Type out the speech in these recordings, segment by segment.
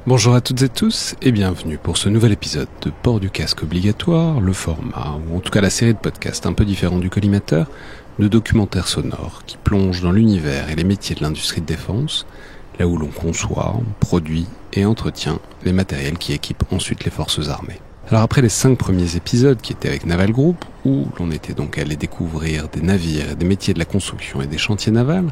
Bonjour à toutes et tous et bienvenue pour ce nouvel épisode de Port du casque obligatoire, le format, ou en tout cas la série de podcasts un peu différent du collimateur, de documentaires sonores qui plongent dans l'univers et les métiers de l'industrie de défense, là où l'on conçoit, produit et entretient les matériels qui équipent ensuite les forces armées. Alors après les 5 premiers épisodes qui étaient avec Naval Group, où l'on était donc allé découvrir des navires et des métiers de la construction et des chantiers navals,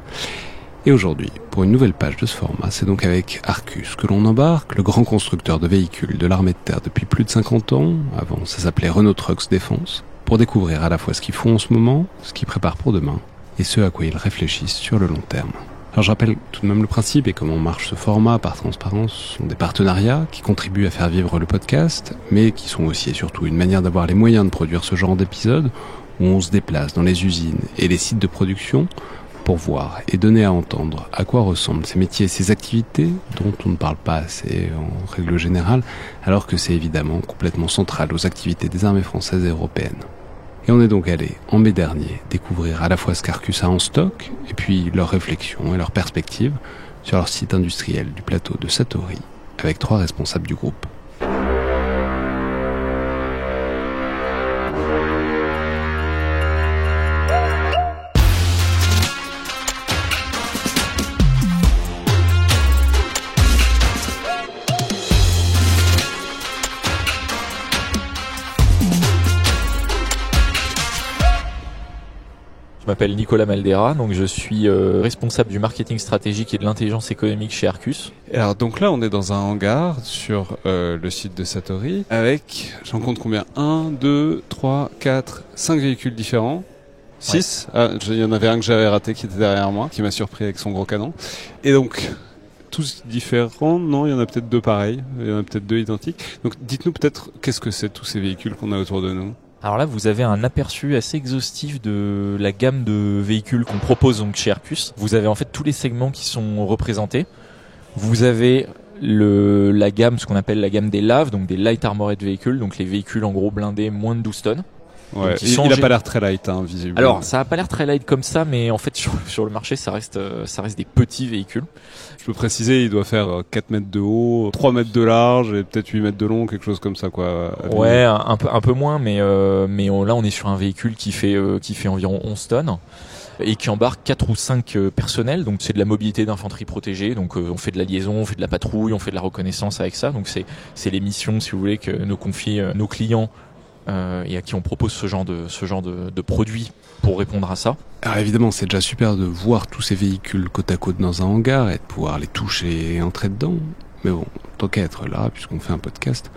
et aujourd'hui, pour une nouvelle page de ce format, c'est donc avec Arcus que l'on embarque, le grand constructeur de véhicules de l'armée de terre depuis plus de 50 ans, avant ça s'appelait Renault Trucks Défense, pour découvrir à la fois ce qu'ils font en ce moment, ce qu'ils préparent pour demain, et ce à quoi ils réfléchissent sur le long terme. Alors je rappelle tout de même le principe et comment marche ce format par transparence. Ce sont des partenariats qui contribuent à faire vivre le podcast, mais qui sont aussi et surtout une manière d'avoir les moyens de produire ce genre d'épisodes, où on se déplace dans les usines et les sites de production, pour voir et donner à entendre à quoi ressemblent ces métiers et ces activités dont on ne parle pas assez en règle générale, alors que c'est évidemment complètement central aux activités des armées françaises et européennes. Et on est donc allé, en mai dernier, découvrir à la fois ce qu'Arcus a en stock, et puis leurs réflexions et leurs perspectives sur leur site industriel du plateau de Satory, avec 3 responsables du groupe. Je m'appelle Nicolas Maldera, donc je suis responsable du marketing stratégique et de l'intelligence économique chez Arcus. Alors donc là on est dans un hangar sur le site de Satory avec, j'en compte combien, 1, 2, 3, 4, 5 véhicules différents. 6, ouais. Il y en avait un que j'avais raté qui était derrière moi, qui m'a surpris avec son gros canon. Et donc tous différents, non, il y en a peut-être 2 pareils, il y en a peut-être 2 identiques. Donc dites-nous peut-être qu'est-ce que c'est tous ces véhicules qu'on a autour de nous. Alors là, vous avez un aperçu assez exhaustif de la gamme de véhicules qu'on propose donc chez Arcus. Vous avez en fait tous les segments qui sont représentés. Vous avez la gamme, ce qu'on appelle la gamme des LAV, donc des Light Armored Vehicles, donc les véhicules en gros blindés moins de 12 tonnes. Ouais, il a pas l'air très light, visiblement. Alors, ça a pas l'air très light comme ça, mais en fait, sur le marché, ça reste des petits véhicules. Je peux préciser, il doit faire 4 mètres de haut, 3 mètres de large et peut-être 8 mètres de long, quelque chose comme ça, quoi. Ouais, un peu moins, mais là, on est sur un véhicule qui fait environ 11 tonnes. Et qui embarque 4 ou 5 personnels, donc c'est de la mobilité d'infanterie protégée, donc on fait de la liaison, on fait de la patrouille, on fait de la reconnaissance avec ça, donc c'est les missions, si vous voulez, que nous confient nos clients et à qui on propose ce genre de produits pour répondre à ça. Alors évidemment, c'est déjà super de voir tous ces véhicules côte à côte dans un hangar et de pouvoir les toucher et entrer dedans, mais bon, tant qu'à être là, puisqu'on fait un podcast,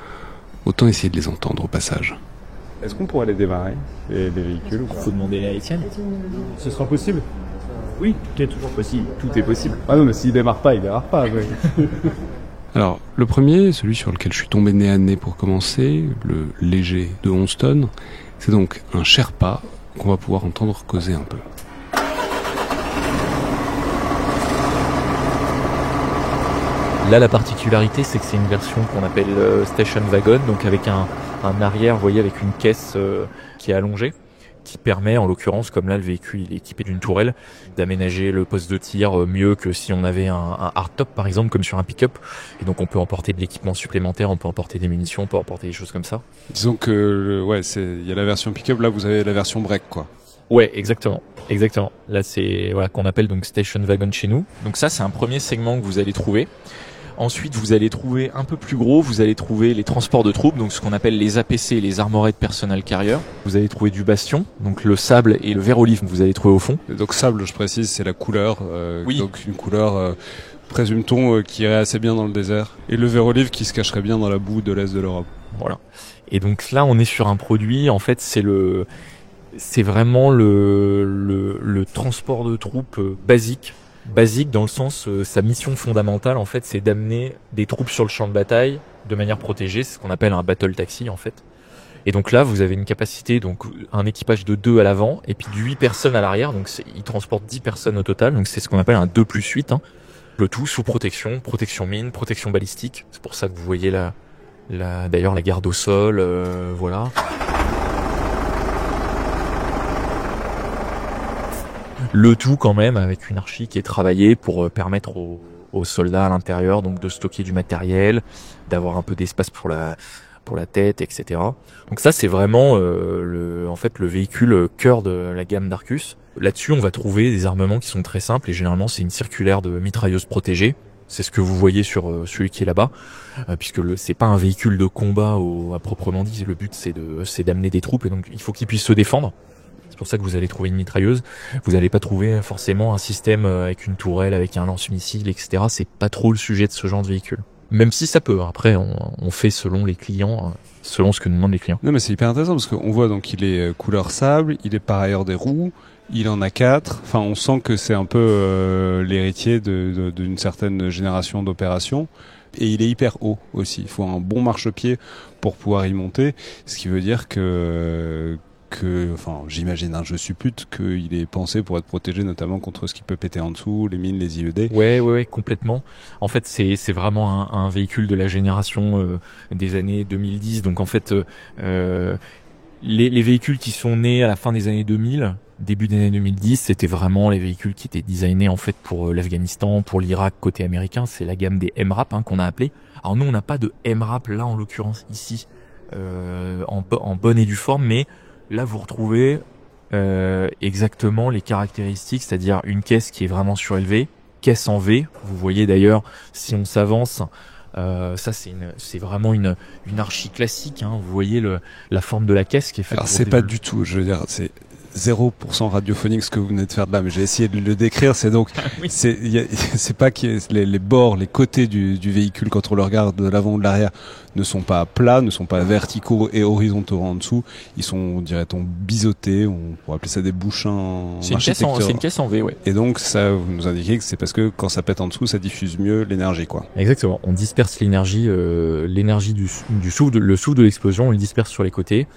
autant essayer de les entendre au passage. Est-ce qu'on pourrait les démarrer, les véhicules ou pas ? Faut demander à Étienne. Ce sera possible ? Oui, tout est toujours possible. Tout est possible. Ah non, mais s'il démarre pas, il démarre pas. Ouais. Alors, le premier, celui sur lequel je suis tombé nez à nez pour commencer, le léger de 11 tonnes, c'est donc un Sherpa qu'on va pouvoir entendre causer un peu. Là, la particularité, c'est que c'est une version qu'on appelle Station Wagon, donc avec un arrière, vous voyez, avec une caisse qui est allongée, qui permet, en l'occurrence, comme là, le véhicule il est équipé d'une tourelle, d'aménager le poste de tir mieux que si on avait un hardtop, par exemple, comme sur un pick-up. Et donc, on peut emporter de l'équipement supplémentaire, on peut emporter des munitions, on peut emporter des choses comme ça. Disons que, il y a la version pick-up, là, vous avez la version break, quoi. Ouais, exactement. Là, c'est qu'on appelle donc Station Wagon chez nous. Donc ça, c'est un premier segment que vous allez trouver. Ensuite, vous allez trouver un peu plus gros, vous allez trouver les transports de troupes, donc ce qu'on appelle les APC, les Armored Personnel Carrier. Vous allez trouver du bastion, donc le sable et le vert olive, vous allez trouver au fond. Donc sable, je précise, c'est la couleur, oui. Donc une couleur, présume-t-on, qui irait assez bien dans le désert. Et le vert olive qui se cacherait bien dans la boue de l'Est de l'Europe. Voilà. Et donc là, on est sur un produit, en fait, c'est vraiment le transport de troupes basique dans le sens, sa mission fondamentale en fait, c'est d'amener des troupes sur le champ de bataille de manière protégée, c'est ce qu'on appelle un battle taxi en fait. Et donc là, vous avez une capacité, donc un équipage de 2 à l'avant et puis de 8 personnes à l'arrière, donc il transporte 10 personnes au total, donc c'est ce qu'on appelle un 2+8, hein. Le tout sous protection mine, protection balistique, c'est pour ça que vous voyez d'ailleurs la garde au sol, voilà. Le tout quand même avec une archi qui est travaillée pour permettre aux aux soldats à l'intérieur, donc de stocker du matériel, d'avoir un peu d'espace pour la tête, etc. Donc ça, c'est vraiment en fait le véhicule cœur de la gamme d'Arcus. Là-dessus, on va trouver des armements qui sont très simples et généralement, c'est une circulaire de mitrailleuse protégée. C'est ce que vous voyez sur celui qui est là-bas, puisque c'est pas un véhicule de combat à proprement dit. Le but, c'est d'amener des troupes et donc il faut qu'ils puissent se défendre. C'est pour ça que vous allez trouver une mitrailleuse. Vous n'allez pas trouver forcément un système avec une tourelle, avec un lance-missile, etc. C'est pas trop le sujet de ce genre de véhicule. Même si ça peut. Après, on fait selon les clients, selon ce que nous demandent les clients. Non, mais c'est hyper intéressant parce qu'on voit donc il est couleur sable, il est par ailleurs des roues, il en a 4. Enfin, on sent que c'est un peu l'héritier d'une certaine génération d'opérations. Et il est hyper haut aussi. Il faut un bon marchepied pour pouvoir y monter. Ce qui veut dire enfin, j'imagine, je suppute qu'il est pensé pour être protégé notamment contre ce qui peut péter en dessous, les mines, les IED. Ouais, complètement. En fait, c'est vraiment un véhicule de la génération des années 2010. Donc en fait, les véhicules qui sont nés à la fin des années 2000, début des années 2010, c'était vraiment les véhicules qui étaient designés en fait pour l'Afghanistan, pour l'Irak côté américain. C'est la gamme des MRAP qu'on a appelé. Alors nous, on n'a pas de MRAP là en l'occurrence ici en bonne et due forme, mais là, vous retrouvez exactement les caractéristiques, c'est-à-dire une caisse qui est vraiment surélevée, caisse en V. Vous voyez d'ailleurs, si on s'avance, ça c'est vraiment une archi classique. Vous voyez la forme de la caisse qui est faite. Alors c'est pas du tout, je veux dire, c'est 0% radiophonique ce que vous venez de faire de là, mais j'ai essayé de le décrire. C'est donc, oui. c'est pas que les bords, les côtés du véhicule quand on le regarde de l'avant ou de l'arrière ne sont pas plats, ne sont pas verticaux et horizontaux en dessous. Ils sont, dirait-on, biseautés. On pourrait appeler ça des bouchins. C'est une caisse en V, ouais. Et donc ça, vous nous indiquez que c'est parce que quand ça pète en dessous, ça diffuse mieux l'énergie, quoi. Exactement. On disperse l'énergie du souffle, le souffle de l'explosion, on le disperse sur les côtés.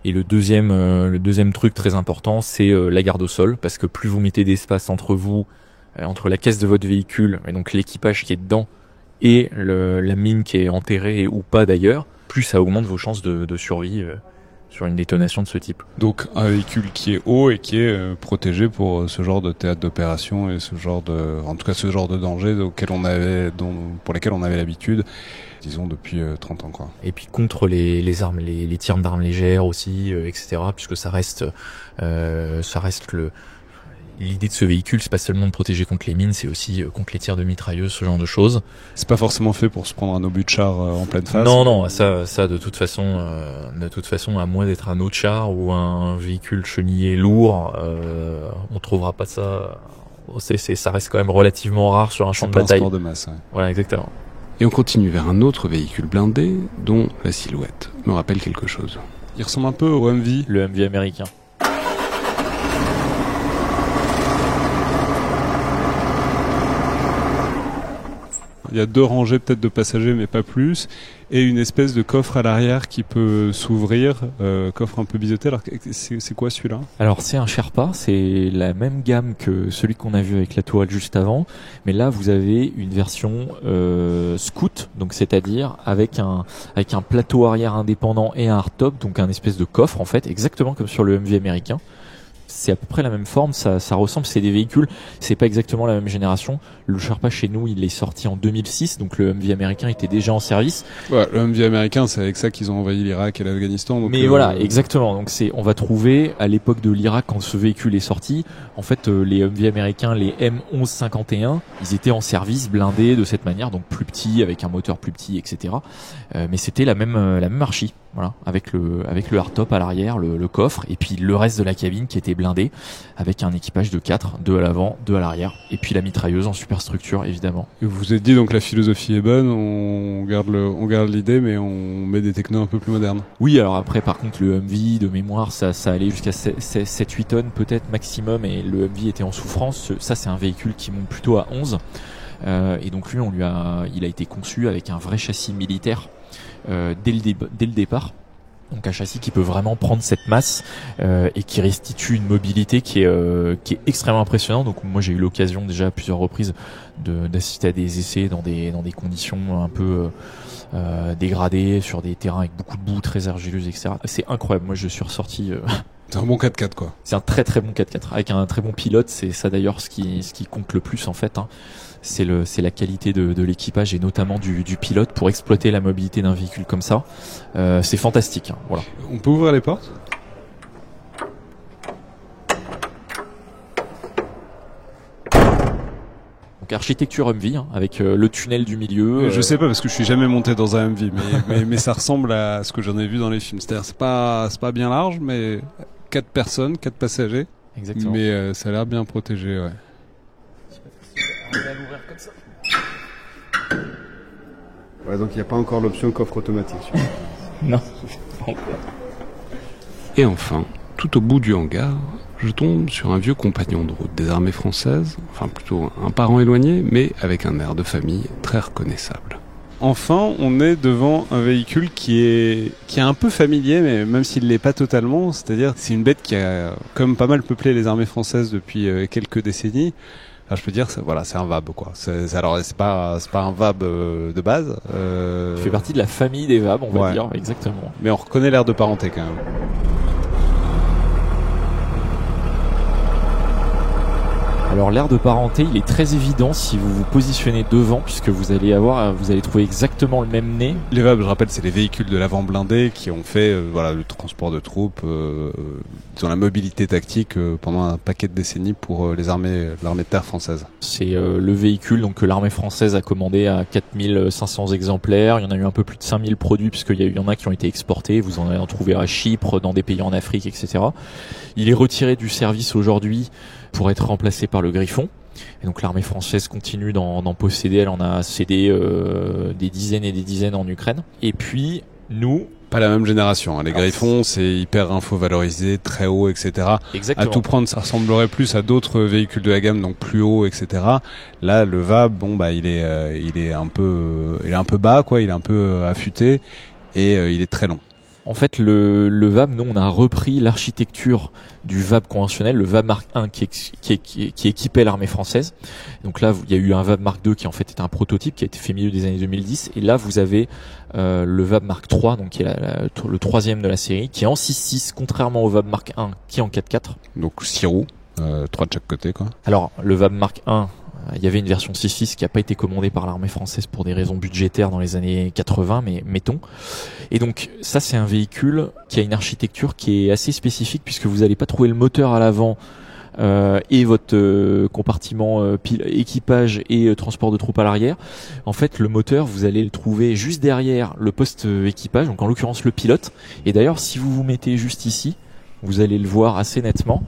Et le deuxième truc très important, c'est la garde au sol, parce que plus vous mettez d'espace entre vous, entre la caisse de votre véhicule, et donc l'équipage qui est dedans, et la mine qui est enterrée ou pas d'ailleurs, plus ça augmente vos chances de survie sur une détonation de ce type. Donc un véhicule qui est haut et qui est protégé pour ce genre de théâtre d'opération et ce genre de danger pour lesquels on avait l'habitude, disons depuis 30 ans, quoi. Et puis contre les armes, les tirs d'armes légères aussi, etc. Puisque ça reste l'idée de ce véhicule, c'est pas seulement de protéger contre les mines, c'est aussi contre les tirs de mitrailleuses, ce genre de choses. C'est pas forcément fait pour se prendre un obus de char en pleine face. Non, ça de toute façon, à moins d'être un autre char ou un véhicule chenillé lourd, on trouvera pas ça. Ça reste quand même relativement rare sur un champ de bataille. C'est pas un sport de masse. Ouais. Voilà, exactement. Et on continue vers un autre véhicule blindé dont la silhouette me rappelle quelque chose. Il ressemble un peu au Humvee. Le Humvee américain. Il y a 2 rangées peut-être de passagers, mais pas plus, et une espèce de coffre à l'arrière qui peut s'ouvrir, coffre un peu biseauté. Alors c'est quoi celui-là ? Alors c'est un Sherpa, c'est la même gamme que celui qu'on a vu avec la tourelle juste avant, mais là vous avez une version scout, donc c'est-à-dire avec un plateau arrière indépendant et un hardtop, donc un espèce de coffre en fait, exactement comme sur le Humvee américain. C'est à peu près la même forme, ça ressemble, c'est des véhicules, c'est pas exactement la même génération. Le Sherpa chez nous, il est sorti en 2006, donc le Humvee américain était déjà en service. Ouais, le Humvee américain, c'est avec ça qu'ils ont envahi l'Irak et l'Afghanistan. Mais voilà, exactement. Donc on va trouver à l'époque de l'Irak quand ce véhicule est sorti, en fait les Humvee américains, les M1151, ils étaient en service blindés de cette manière, donc plus petits, avec un moteur plus petit, etc. Mais c'était la même archi. Voilà, avec le hardtop à l'arrière, le coffre, et puis le reste de la cabine qui était blindé, avec un équipage de 4, 2 à l'avant, 2 à l'arrière, et puis la mitrailleuse en superstructure évidemment. Et vous vous êtes dit donc la philosophie est bonne, on garde l'idée, mais on met des technos un peu plus modernes. Oui, alors après par contre le Humvee de mémoire, ça allait jusqu'à 7-8 tonnes peut-être maximum, et le Humvee était en souffrance. Ça c'est un véhicule qui monte plutôt à 11, et donc lui il a été conçu avec un vrai châssis militaire. Dès le départ, donc un châssis qui peut vraiment prendre cette masse et qui restitue une mobilité qui est extrêmement impressionnante. Donc moi j'ai eu l'occasion déjà à plusieurs reprises d'assister à des essais dans des conditions un peu dégradées, sur des terrains avec beaucoup de boue, très argileuses, etc. C'est incroyable. Moi je suis ressorti C'est un bon 4x4 quoi. C'est un très très bon 4x4 avec un très bon pilote. C'est ça d'ailleurs ce qui compte le plus en fait. Hein. C'est la qualité de l'équipage et notamment du pilote pour exploiter la mobilité d'un véhicule comme ça. C'est fantastique. Hein. Voilà. On peut ouvrir les portes ? Donc architecture Humvee hein, avec le tunnel du milieu. Je sais pas parce que je suis jamais monté dans un Humvee, mais ça ressemble à ce que j'en ai vu dans les films. C'est-à-dire c'est pas bien large, mais 4 personnes, 4 passagers. Exactement. Mais ça a l'air bien protégé, ouais. On va l'ouvrir comme ça. Ouais, donc il n'y a pas encore l'option coffre automatique. Non, pas encore. Et enfin, tout au bout du hangar, je tombe sur un vieux compagnon de route des armées françaises, enfin plutôt un parent éloigné, mais avec un air de famille très reconnaissable. Enfin, on est devant un véhicule qui est un peu familier, mais même s'il l'est pas totalement, c'est-à-dire c'est une bête qui a comme pas mal peuplé les armées françaises depuis quelques décennies. Enfin, je peux dire, c'est un VAB quoi. Alors c'est pas un VAB de base. Il fait partie de la famille des VAB, on va Ouais. dire, exactement. Mais on reconnaît l'air de parenté quand même. Alors l'air de parenté, il est très évident si vous vous positionnez devant, puisque vous allez trouver exactement le même nez. Les VAB, je rappelle, c'est les véhicules de l'avant blindé qui ont fait le transport de troupes, dans la mobilité tactique pendant un paquet de décennies pour l'armée de terre française. C'est le véhicule donc, que l'armée française a commandé à 4500 exemplaires. Il y en a eu un peu plus de 5000 produits, puisqu'il y en a qui ont été exportés. Vous en trouvez à Chypre, dans des pays en Afrique, etc. Il est retiré du service aujourd'hui pour être remplacé par le Griffon. Et donc l'armée française continue d'en posséder. Elle en a cédé des dizaines et des dizaines en Ukraine. Et puis, nous... Pas la même génération. Hein. Les Griffons, c'est hyper info-valorisé, très haut, etc. Exactement. À tout prendre, ça ressemblerait plus à d'autres véhicules de la gamme, donc plus haut, etc. Là, le VAB, il est un peu bas, quoi. Il est un peu affûté et il est très long. En fait, le VAB, nous, on a repris l'architecture du VAB conventionnel, le VAB Mark I qui équipait l'armée française. Donc là, il y a eu un VAB Mark II qui en fait était un prototype qui a été fait au milieu des années 2010. Et là, vous avez le VAB Mark III, donc qui est le troisième de la série, qui est en 6.6, contrairement au VAB Mark I qui est en 4.4. Donc 6 roues, 3 de chaque côté, quoi. Alors, le VAB Mark I, il y avait une version 6.6 qui n'a pas été commandée par l'armée française pour des raisons budgétaires dans les années 80, mais mettons. Et donc ça, c'est un véhicule qui a une architecture qui est assez spécifique puisque vous n'allez pas trouver le moteur à l'avant et votre compartiment équipage et transport de troupes à l'arrière. En fait, le moteur, vous allez le trouver juste derrière le poste équipage, donc en l'occurrence le pilote. Et d'ailleurs, si vous vous mettez juste ici, vous allez le voir assez nettement.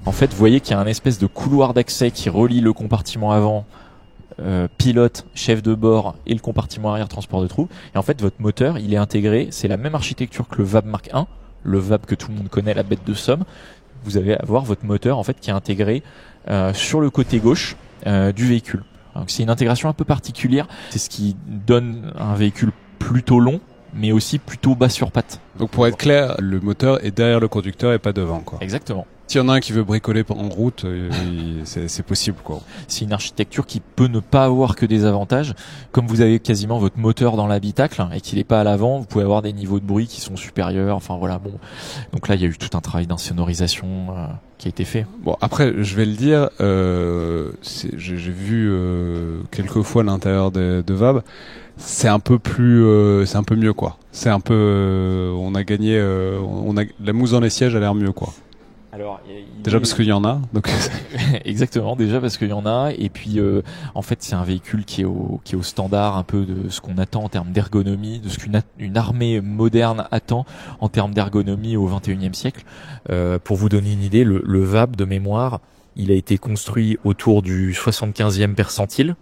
En fait, vous voyez qu'il y a un espèce de couloir d'accès qui relie le compartiment avant, pilote, chef de bord et le compartiment arrière transport de troupes. Et en fait, votre moteur, il est intégré. C'est la même architecture que le VAB Mark I, le VAB que tout le monde connaît, la bête de Somme. Vous allez avoir votre moteur en fait qui est intégré sur le côté gauche du véhicule. Donc c'est une intégration un peu particulière. C'est ce qui donne un véhicule plutôt long, mais aussi plutôt bas sur pattes. Donc pour être clair, le moteur est derrière le conducteur et pas devant, quoi. Exactement. S'il y en a un qui veut bricoler en route, c'est possible, quoi. C'est une architecture qui peut ne pas avoir que des avantages. Comme vous avez quasiment votre moteur dans l'habitacle et qu'il n'est pas à l'avant, vous pouvez avoir des niveaux de bruit qui sont supérieurs. Enfin voilà, bon. Donc là, il y a eu tout un travail d'insonorisation qui a été fait. Bon, après, je vais le dire, j'ai vu quelques fois l'intérieur de VAB. C'est un peu mieux, quoi. C'est un peu, on a gagné, la mousse dans les sièges a l'air mieux, quoi. Alors, déjà parce qu'il y en a, donc exactement, déjà parce qu'il y en a, et puis en fait c'est un véhicule qui est au standard un peu de ce qu'on attend en termes d'ergonomie, de ce qu'une armée moderne attend en termes d'ergonomie au XXIe siècle. Pour vous donner une idée, le VAB de mémoire, il a été construit autour du 75e percentile.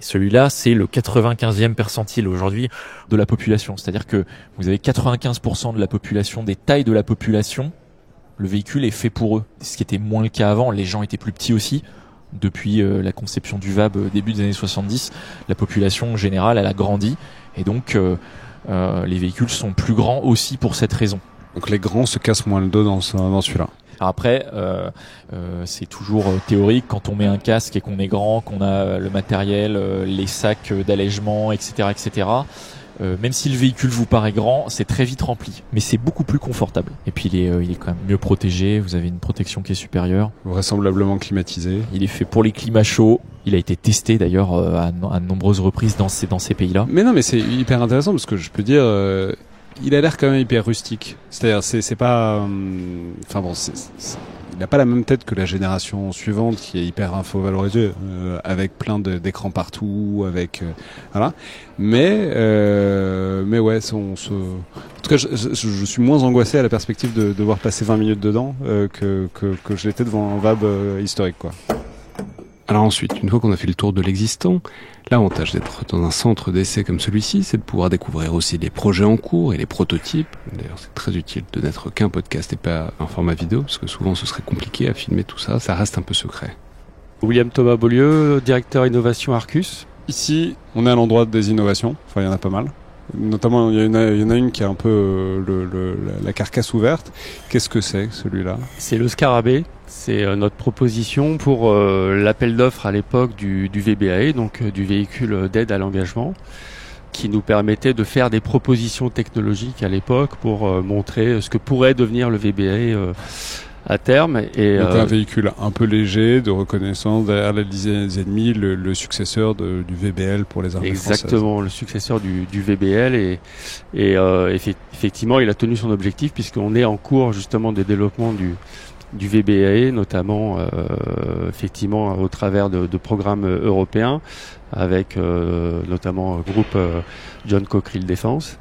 Et celui-là, c'est le 95e percentile aujourd'hui de la population. C'est-à-dire que vous avez 95% de la population, des tailles de la population. Le véhicule est fait pour eux. Ce qui était moins le cas avant. Les gens étaient plus petits aussi. Depuis la conception du VAB début des années 70, la population générale, elle a grandi. Et donc, les véhicules sont plus grands aussi pour cette raison. Donc les grands se cassent moins le dos dans celui-là. Alors après, c'est toujours théorique quand on met un casque et qu'on est grand, qu'on a le matériel, les sacs d'allègement, etc., etc. Même si le véhicule vous paraît grand, c'est très vite rempli, mais c'est beaucoup plus confortable. Et puis il est quand même mieux protégé, vous avez une protection qui est supérieure. Vraisemblablement climatisé. Il est fait pour les climats chauds. Il a été testé d'ailleurs à de nombreuses reprises dans ces pays-là. Mais non, mais c'est hyper intéressant parce que je peux dire, il a l'air quand même hyper rustique. C'est-à-dire, c'est pas, enfin bon, il n'a pas la même tête que la génération suivante qui est hyper info-valorisée, avec plein d'écrans partout, avec voilà. Mais ouais, en tout cas, je suis moins angoissé à la perspective de devoir passer 20 minutes dedans que je l'étais devant un VAB historique, quoi. Alors ensuite, une fois qu'on a fait le tour de l'existant, l'avantage d'être dans un centre d'essai comme celui-ci, c'est de pouvoir découvrir aussi les projets en cours et les prototypes. D'ailleurs, c'est très utile de n'être qu'un podcast et pas un format vidéo, parce que souvent ce serait compliqué à filmer tout ça, ça reste un peu secret. William Thomas Beaulieu, directeur innovation Arcus. Ici, on est à l'endroit des innovations, enfin il y en a pas mal. Notamment, il y en a une qui a un peu la carcasse ouverte. Qu'est-ce que c'est, celui-là ? C'est le Scarabée. C'est notre proposition pour l'appel d'offres à l'époque du VBAE, donc du véhicule d'aide à l'engagement, qui nous permettait de faire des propositions technologiques à l'époque pour montrer ce que pourrait devenir le VBAE à terme. Et, donc un véhicule un peu léger, de reconnaissance derrière la Z1000, le successeur du VBL pour les armées françaises. Exactement, le successeur du VBL et effectivement il a tenu son objectif puisqu'on est en cours justement de développement du VBAE, notamment effectivement au travers de programmes européens avec notamment le groupe John Cockerill Défense.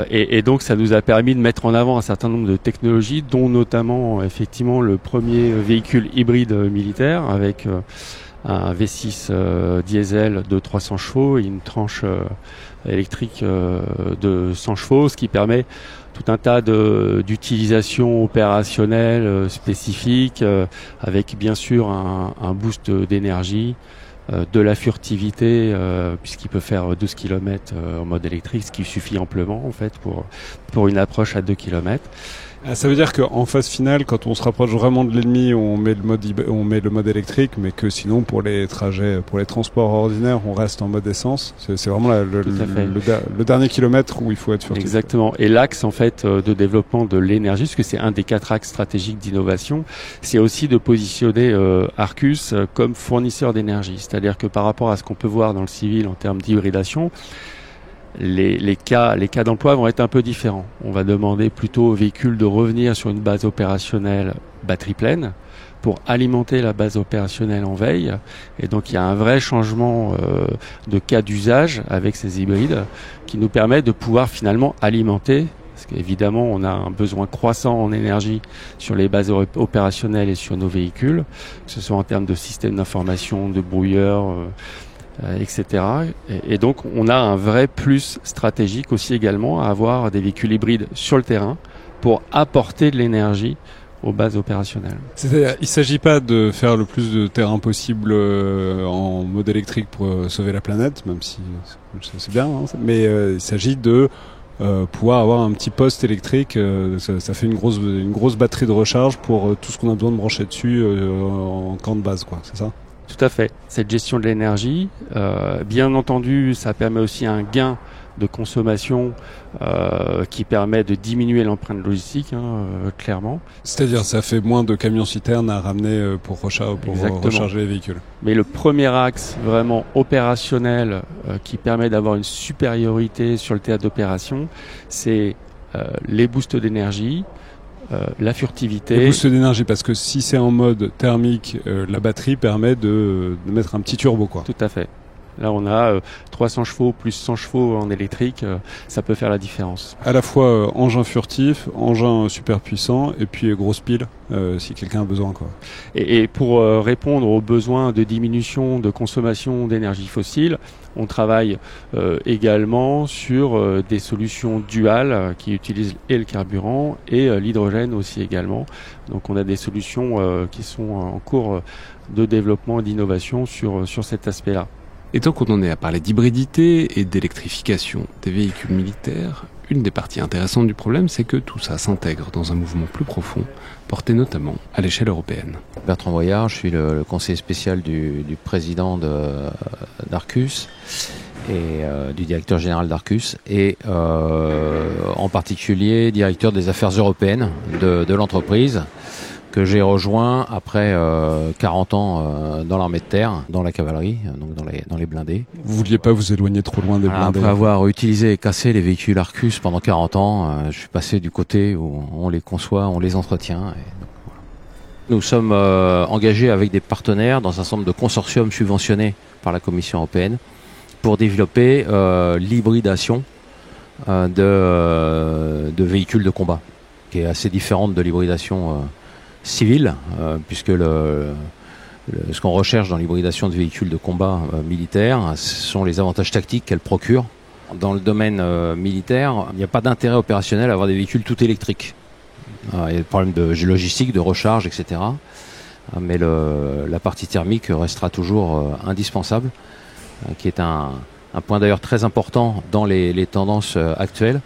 Et donc ça nous a permis de mettre en avant un certain nombre de technologies, dont notamment effectivement le premier véhicule hybride militaire avec un V6 diesel de 300 chevaux et une tranche électrique de 100 chevaux, ce qui permet tout un tas d'utilisations opérationnelles spécifiques, avec bien sûr un boost d'énergie, de la furtivité, puisqu'il peut faire 12 km en mode électrique, ce qui suffit amplement en fait pour une approche à 2 km. Ça veut dire qu'en phase finale, quand on se rapproche vraiment de l'ennemi, on met le mode électrique, mais que sinon pour les trajets, pour les transports ordinaires, on reste en mode essence. C'est vraiment le dernier kilomètre où il faut être furtif. Exactement. Et l'axe en fait de développement de l'énergie, parce que c'est un des 4 axes stratégiques d'innovation, c'est aussi de positionner Arcus comme fournisseur d'énergie. C'est-à-dire que par rapport à ce qu'on peut voir dans le civil en termes d'hybridation, les cas d'emploi vont être un peu différents. On va demander plutôt au véhicule de revenir sur une base opérationnelle batterie pleine pour alimenter la base opérationnelle en veille. Et donc il y a un vrai changement de cas d'usage avec ces hybrides qui nous permet de pouvoir finalement alimenter, parce qu'évidemment on a un besoin croissant en énergie sur les bases opérationnelles et sur nos véhicules, que ce soit en termes de système d'information, de brouilleurs, etc. Et donc on a un vrai plus stratégique aussi également à avoir des véhicules hybrides sur le terrain pour apporter de l'énergie aux bases opérationnelles. C'est-à-dire, il ne s'agit pas de faire le plus de terrain possible en mode électrique pour sauver la planète, même si c'est bien, hein, mais il s'agit de pouvoir avoir un petit poste électrique, ça fait une grosse batterie de recharge pour tout ce qu'on a besoin de brancher dessus en camp de base, quoi, c'est ça ? Tout à fait. Cette gestion de l'énergie, bien entendu, ça permet aussi un gain de consommation qui permet de diminuer l'empreinte logistique, clairement. C'est-à-dire, ça fait moins de camions-citernes à ramener pour recharger les véhicules. Mais le premier axe vraiment opérationnel qui permet d'avoir une supériorité sur le théâtre d'opération, c'est les boosts d'énergie, la furtivité. Le boost d'énergie, parce que si c'est en mode thermique, la batterie permet de mettre un petit turbo, quoi. Tout à fait. Là, on a 300 chevaux plus 100 chevaux en électrique, ça peut faire la différence. À la fois engin furtif, engin super puissant, et puis grosse pile, si quelqu'un a besoin, quoi. Et pour répondre aux besoins de diminution de consommation d'énergie fossile, on travaille également sur des solutions duales qui utilisent et le carburant et l'hydrogène aussi également. Donc on a des solutions qui sont en cours de développement et d'innovation sur cet aspect-là. Et tant qu'on en est à parler d'hybridité et d'électrification des véhicules militaires, une des parties intéressantes du problème, c'est que tout ça s'intègre dans un mouvement plus profond, porté notamment à l'échelle européenne. Bertrand Voyard, je suis le conseiller spécial du président d'Arcus. et du directeur général d'Arcus et en particulier directeur des affaires européennes de l'entreprise que j'ai rejoint après 40 ans dans l'armée de terre, dans la cavalerie, donc dans les blindés. Vous vouliez pas vous éloigner trop loin des blindés? Après avoir utilisé et cassé les véhicules Arcus pendant 40 ans, je suis passé du côté où on les conçoit, on les entretient. Et donc, voilà. Nous sommes engagés avec des partenaires dans un certain nombre de consortiums subventionnés par la Commission européenne pour développer l'hybridation de véhicules de combat, qui est assez différente de l'hybridation civile, puisque ce qu'on recherche dans l'hybridation de véhicules de combat militaires, ce sont les avantages tactiques qu'elle procure. Dans le domaine militaire, il n'y a pas d'intérêt opérationnel à avoir des véhicules tout électriques. Il y a des problèmes de logistique, de recharge, etc. Mais la partie thermique restera toujours indispensable, qui est un point d'ailleurs très important dans les tendances actuelles.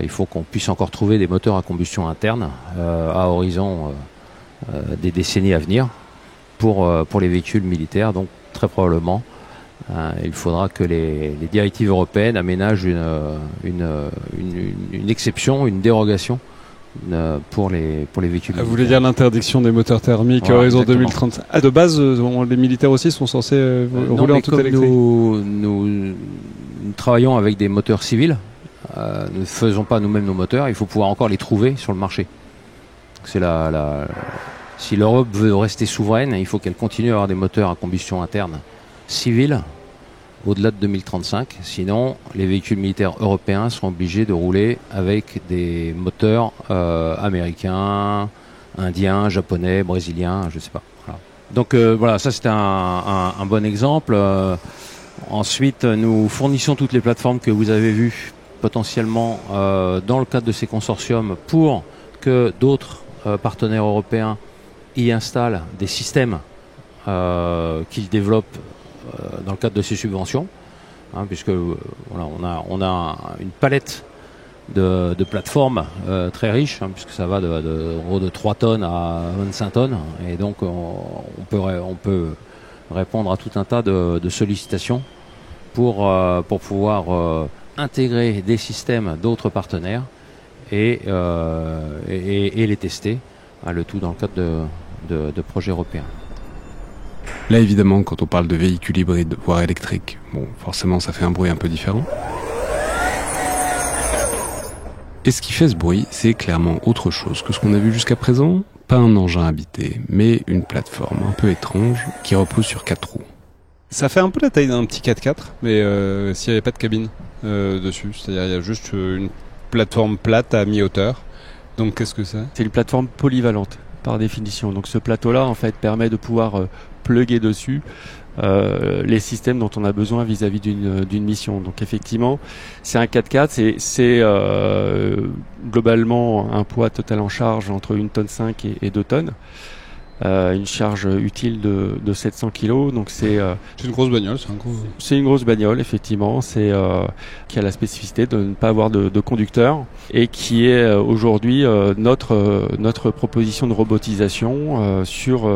Il faut qu'on puisse encore trouver des moteurs à combustion interne à horizon des décennies à venir pour les véhicules militaires. Donc très probablement, il faudra que les directives européennes aménagent une exception, une dérogation pour les véhicules militaires. Vous voulez dire l'interdiction des moteurs thermiques à horizon 2035? De base, les militaires aussi sont censés rouler en tout électrique. Nous travaillons avec des moteurs civils. Nous ne faisons pas nous-mêmes nos moteurs, il faut pouvoir encore les trouver sur le marché. Si l'Europe veut rester souveraine, il faut qu'elle continue à avoir des moteurs à combustion interne civils au-delà de 2035. Sinon, les véhicules militaires européens seront obligés de rouler avec des moteurs américains, indiens, japonais, brésiliens, je ne sais pas. Voilà. Donc voilà, ça c'était un bon exemple. Ensuite, nous fournissons toutes les plateformes que vous avez vues potentiellement dans le cadre de ces consortiums pour que d'autres partenaires européens y installent des systèmes qu'ils développent dans le cadre de ces subventions, puisque voilà, on a une palette de plateformes très riche, puisque ça va de 3 tonnes à 25 tonnes, et donc on peut répondre à tout un tas de sollicitations pour pouvoir intégrer des systèmes d'autres partenaires et les tester, le tout dans le cadre de projets européens. Là, évidemment, quand on parle de véhicules hybrides, voire électriques, bon, forcément, ça fait un bruit un peu différent. Et ce qui fait ce bruit, c'est clairement autre chose que ce qu'on a vu jusqu'à présent. Pas un engin habité, mais une plateforme un peu étrange qui repose sur 4 roues. Ça fait un peu la taille d'un petit 4x4, mais s'il n'y avait pas de cabine dessus. C'est-à-dire il y a juste une plateforme plate à mi-hauteur. Donc qu'est-ce que c'est ? C'est une plateforme polyvalente, par définition. Donc ce plateau-là, en fait, permet de pouvoir plugger dessus les systèmes dont on a besoin vis-à-vis d'une mission. Donc effectivement, c'est un 4x4, c'est globalement un poids total en charge entre 1,5 tonne et 2 tonnes. Une charge utile de 700 kg, donc c'est une grosse bagnole, c'est une grosse bagnole, effectivement, qui a la spécificité de ne pas avoir de conducteur et qui est aujourd'hui notre proposition de robotisation sur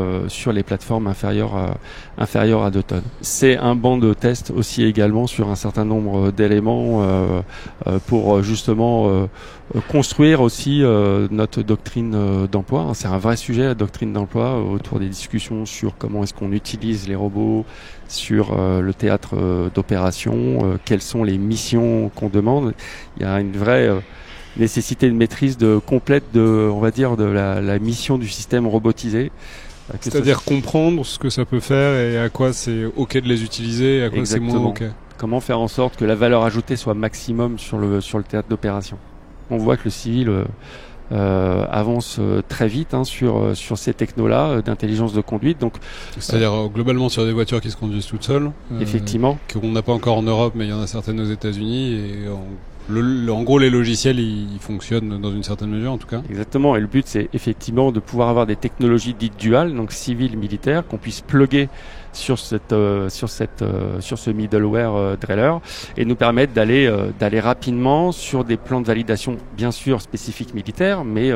les plateformes inférieures à 2 tonnes. C'est un banc de test aussi également sur un certain nombre d'éléments pour justement construire aussi notre doctrine d'emploi. C'est un vrai sujet, la doctrine d'emploi, autour des discussions sur comment est-ce qu'on utilise les robots sur le théâtre d'opération, quelles sont les missions qu'on demande. Il y a une vraie nécessité de maîtrise complète de la mission du système robotisé. C'est-à-dire comprendre ce que ça peut faire et à quoi c'est OK de les utiliser et à quoi c'est moins OK. Comment faire en sorte que la valeur ajoutée soit maximum sur le théâtre d'opération. On voit que le civil avance très vite sur ces technos-là d'intelligence de conduite. Donc, c'est-à-dire globalement sur des voitures qui se conduisent toutes seules. Effectivement. Qu'on n'a pas encore en Europe, mais il y en a certaines aux États-Unis. Et en gros, les logiciels, ils fonctionnent dans une certaine mesure, en tout cas. Exactement. Et le but, c'est effectivement de pouvoir avoir des technologies dites duales, donc civiles, militaires, qu'on puisse plugger sur ce middleware Dreller et nous permettre d'aller rapidement sur des plans de validation bien sûr spécifiques militaires, mais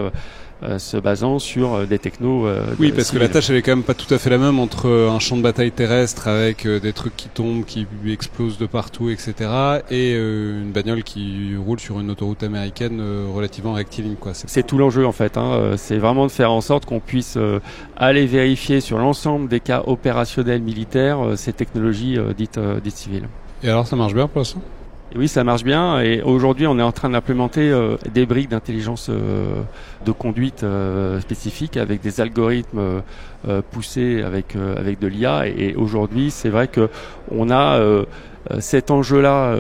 se basant sur des technos. Oui, parce que la tâche elle est quand même pas tout à fait la même entre un champ de bataille terrestre avec des trucs qui tombent, qui explosent de partout, etc. et une bagnole qui roule sur une autoroute américaine relativement rectiligne, quoi. C'est tout l'enjeu en fait. C'est vraiment de faire en sorte qu'on puisse aller vérifier sur l'ensemble des cas opérationnels militaires ces technologies dites civiles. Et alors ça marche bien pour l'instant ? Et oui, ça marche bien. Et aujourd'hui, on est en train d'implémenter des briques d'intelligence de conduite spécifiques avec des algorithmes poussés avec de l'IA. Et aujourd'hui, c'est vrai que on a cet enjeu-là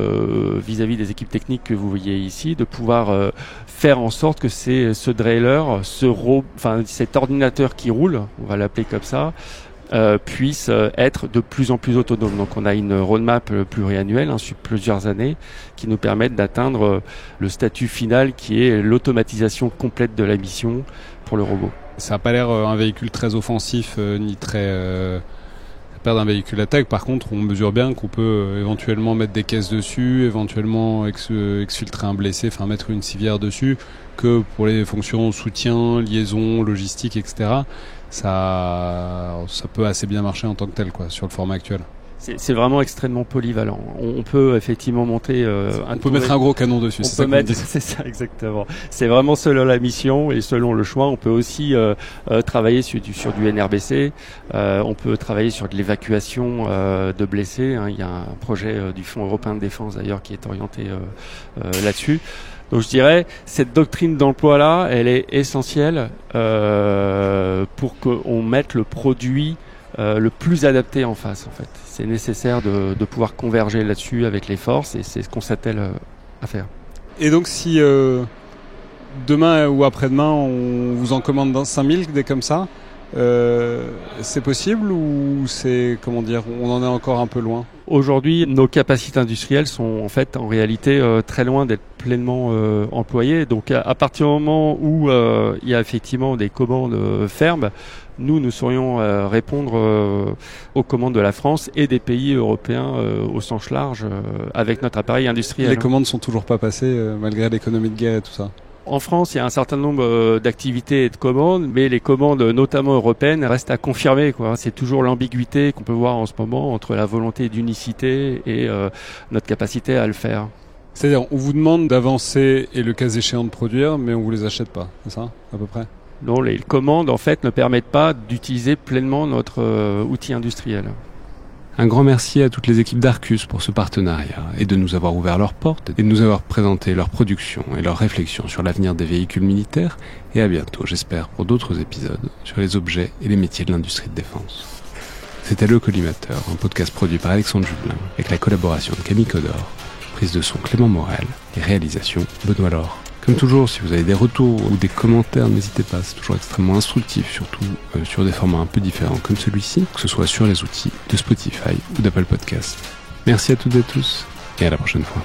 vis-à-vis des équipes techniques que vous voyez ici, de pouvoir faire en sorte que ce drailer, cet ordinateur qui roule, on va l'appeler comme ça, puisse être de plus en plus autonome. Donc on a une roadmap pluriannuelle sur plusieurs années qui nous permettent d'atteindre le statut final qui est l'automatisation complète de la mission pour le robot. Ça n'a pas l'air un véhicule très offensif ni très pas d'un véhicule d'attaque. Par contre, on mesure bien qu'on peut éventuellement mettre des caisses dessus, éventuellement exfiltrer un blessé, enfin mettre une civière dessus, que pour les fonctions soutien, liaison, logistique, etc. Ça peut assez bien marcher en tant que tel, quoi, sur le format actuel. C'est vraiment extrêmement polyvalent. On peut effectivement monter on peut mettre un gros canon dessus. C'est ça exactement. C'est vraiment selon la mission et selon le choix. On peut aussi travailler sur du NRBC. On peut travailler sur de l'évacuation de blessés. Il y a un projet du Fonds européen de défense d'ailleurs qui est orienté là-dessus. Donc je dirais, cette doctrine d'emploi-là, elle est essentielle pour qu'on mette le produit le plus adapté en face, en fait. C'est nécessaire de pouvoir converger là-dessus avec les forces et c'est ce qu'on s'attelle à faire. Et donc si demain ou après-demain on vous en commande 5000 des comme ça, c'est possible ou c'est, comment dire, on en est encore un peu loin ? Aujourd'hui, nos capacités industrielles sont en fait en réalité très loin d'être pleinement employées. Donc à partir du moment où il y a effectivement des commandes fermes, nous saurions répondre aux commandes de la France et des pays européens au sens large avec notre appareil industriel. Les commandes sont toujours pas passées malgré l'économie de guerre et tout ça. En France, il y a un certain nombre d'activités et de commandes, mais les commandes, notamment européennes, restent à confirmer, quoi. C'est toujours l'ambiguïté qu'on peut voir en ce moment entre la volonté d'unicité et notre capacité à le faire. C'est-à-dire, on vous demande d'avancer et le cas échéant de produire, mais on vous les achète pas, c'est ça, à peu près ? Non, les commandes, en fait, ne permettent pas d'utiliser pleinement notre outil industriel. Un grand merci à toutes les équipes d'Arcus pour ce partenariat et de nous avoir ouvert leurs portes et de nous avoir présenté leur production et leurs réflexions sur l'avenir des véhicules militaires. Et à bientôt, j'espère, pour d'autres épisodes sur les objets et les métiers de l'industrie de défense. C'était Le Collimateur, un podcast produit par Alexandre Jublin avec la collaboration de Camille Codor, prise de son Clément Morel et réalisation Benoît Laure. Comme toujours, si vous avez des retours ou des commentaires, n'hésitez pas, c'est toujours extrêmement instructif, surtout sur des formats un peu différents comme celui-ci, que ce soit sur les outils de Spotify ou d'Apple Podcasts. Merci à toutes et tous, et à la prochaine fois.